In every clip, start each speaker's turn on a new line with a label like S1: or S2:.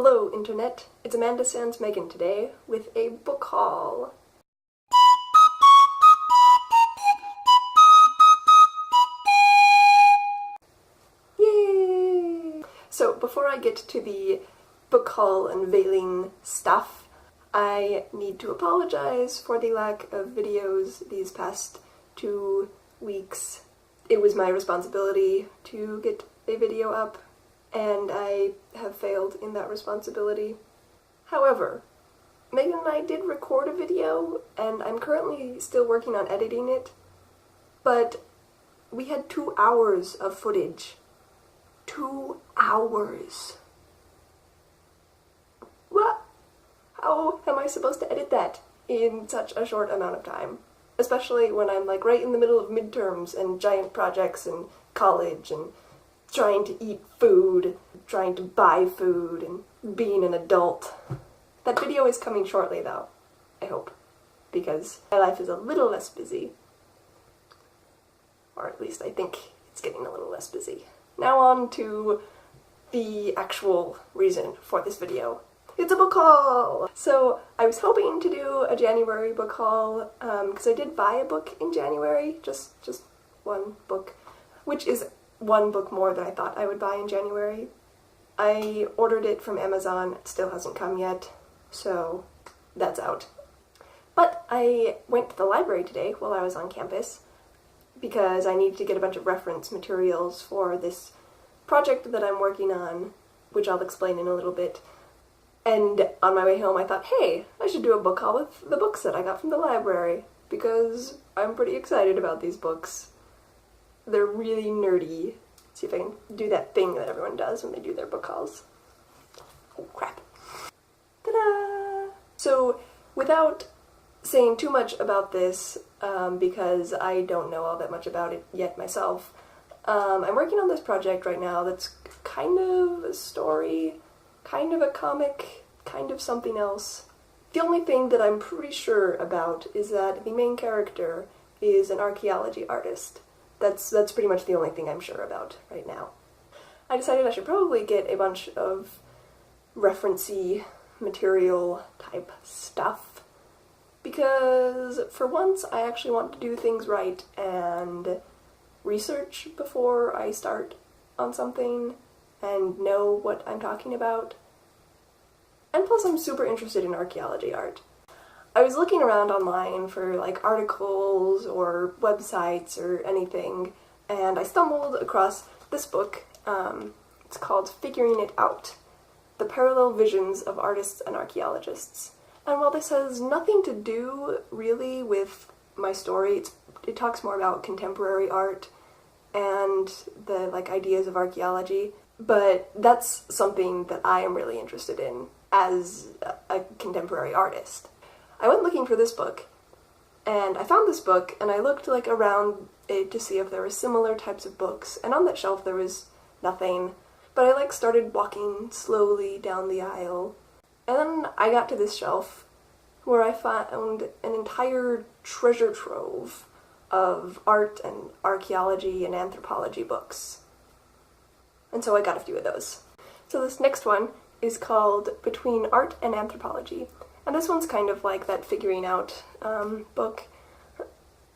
S1: Hello, Internet. It's Amanda Sans Megan today with a book haul. Yay! So, before I get to the book haul unveiling stuff, I need to apologize for the lack of videos these past 2 weeks. It was my responsibility to get a video up, and I have failed in that responsibility. However, Megan and I did record a video, and I'm currently still working on editing it, but we had 2 hours of footage. 2 hours! What? How am I supposed to edit that in such a short amount of time? Especially when I'm like right in the middle of midterms and giant projects and college and trying to eat food, trying to buy food, and being an adult. That video is coming shortly though, I hope, because my life is a little less busy. Or at least I think it's getting a little less busy. Now on to the actual reason for this video. It's a book haul! So I was hoping to do a January book haul, because I did buy a book in January, just one book, which is one book more than I thought I would buy in January. I ordered it from Amazon, it still hasn't come yet, so that's out. But I went to the library today while I was on campus because I needed to get a bunch of reference materials for this project that I'm working on, which I'll explain in a little bit. And on my way home I thought, hey, I should do a book haul with the books that I got from the library, because I'm pretty excited about these books. They're really nerdy. See if I can do that thing that everyone does when they do their book hauls. Oh crap. Ta-da! So, without saying too much about this, because I don't know all that much about it yet myself, I'm working on this project right now that's kind of a story, kind of a comic, kind of something else. The only thing that I'm pretty sure about is that the main character is an archaeology artist. That's pretty much the only thing I'm sure about right now. I decided I should probably get a bunch of reference-y material type stuff, because for once I actually want to do things right and research before I start on something and know what I'm talking about. And plus I'm super interested in archaeology art. I was looking around online for like articles or websites or anything, and I stumbled across this book. It's called Figuring It Out: The Parallel Visions of Artists and Archaeologists. And while this has nothing to do really with my story, it talks more about contemporary art and the like ideas of archaeology, but that's something that I am really interested in as a contemporary artist. I went looking for this book, and I found this book, and I looked like around it to see if there were similar types of books, and on that shelf there was nothing, but I like started walking slowly down the aisle, and then I got to this shelf where I found an entire treasure trove of art and archaeology and anthropology books. And so I got a few of those. So this next one is called Between Art and Anthropology. And this one's kind of like that figuring out book.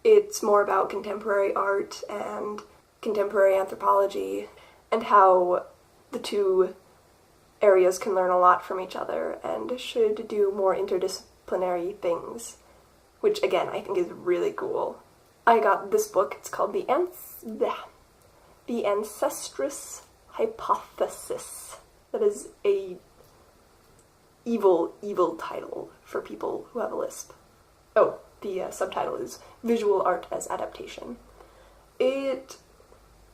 S1: It's more about contemporary art and contemporary anthropology and how the two areas can learn a lot from each other and should do more interdisciplinary things, which again I think is really cool. I got this book, it's called The Ancestress Hypothesis. That is a evil title for people who have a lisp. Oh, the subtitle is Visual Art as Adaptation. It's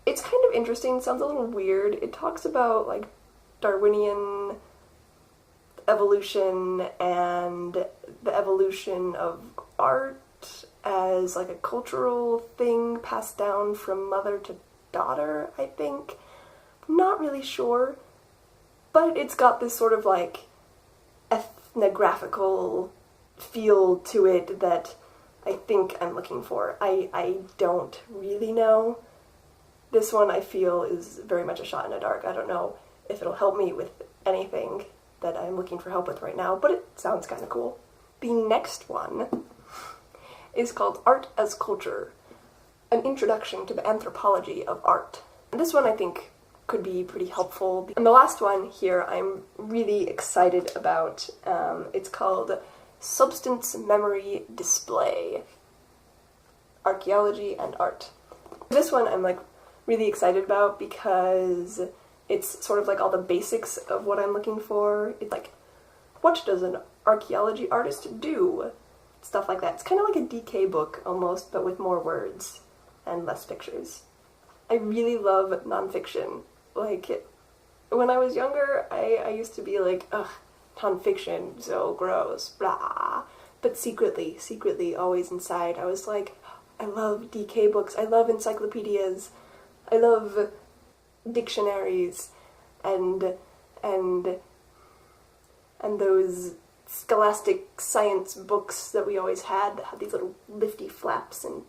S1: kind of interesting, sounds a little weird. It talks about like Darwinian evolution and the evolution of art as like a cultural thing passed down from mother to daughter, I think. I'm not really sure, but it's got this sort of like ethnographical feel to it that I think I'm looking for. I don't really know. This one I feel is very much a shot in the dark. I don't know if it'll help me with anything that I'm looking for help with right now, but it sounds kind of cool. The next one is called Art as Culture, an introduction to the anthropology of art. And this one I think could be pretty helpful. And the last one here I'm really excited about. It's called Substance Memory Display, Archaeology and Art. This one I'm like really excited about because it's sort of like all the basics of what I'm looking for. It's like, what does an archaeology artist do? Stuff like that. It's kind of like a DK book almost, but with more words and less pictures. I really love nonfiction. Like, when I was younger, I used to be like, ugh, nonfiction, so gross, blah. But secretly, always inside, I was like, I love DK books, I love encyclopedias, I love dictionaries, and those scholastic science books that we always had that had these little lifty flaps and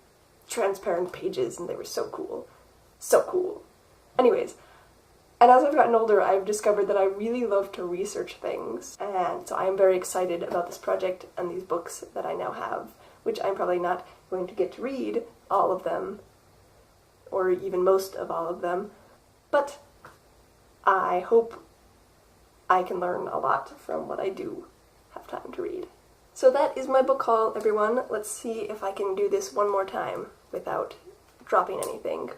S1: transparent pages, and they were so cool. So cool. Anyways, and as I've gotten older, I've discovered that I really love to research things, and so I'm very excited about this project and these books that I now have, which I'm probably not going to get to read all of them, or even most of all of them, but I hope I can learn a lot from what I do have time to read. So that is my book haul, everyone. Let's see if I can do this one more time without dropping anything.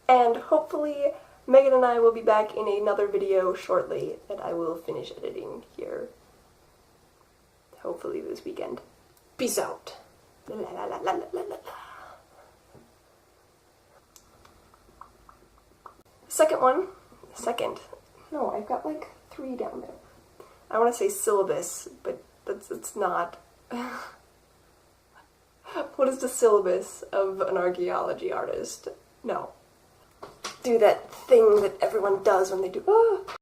S1: And hopefully Megan and I will be back in another video shortly that I will finish editing here. Hopefully this weekend. Peace out. La, la, la, la, la, la, la. No, I've got like 3 down there. I want to say syllabus, but it's not. What is the syllabus of an archaeology artist? No. Do that thing that everyone does when they do,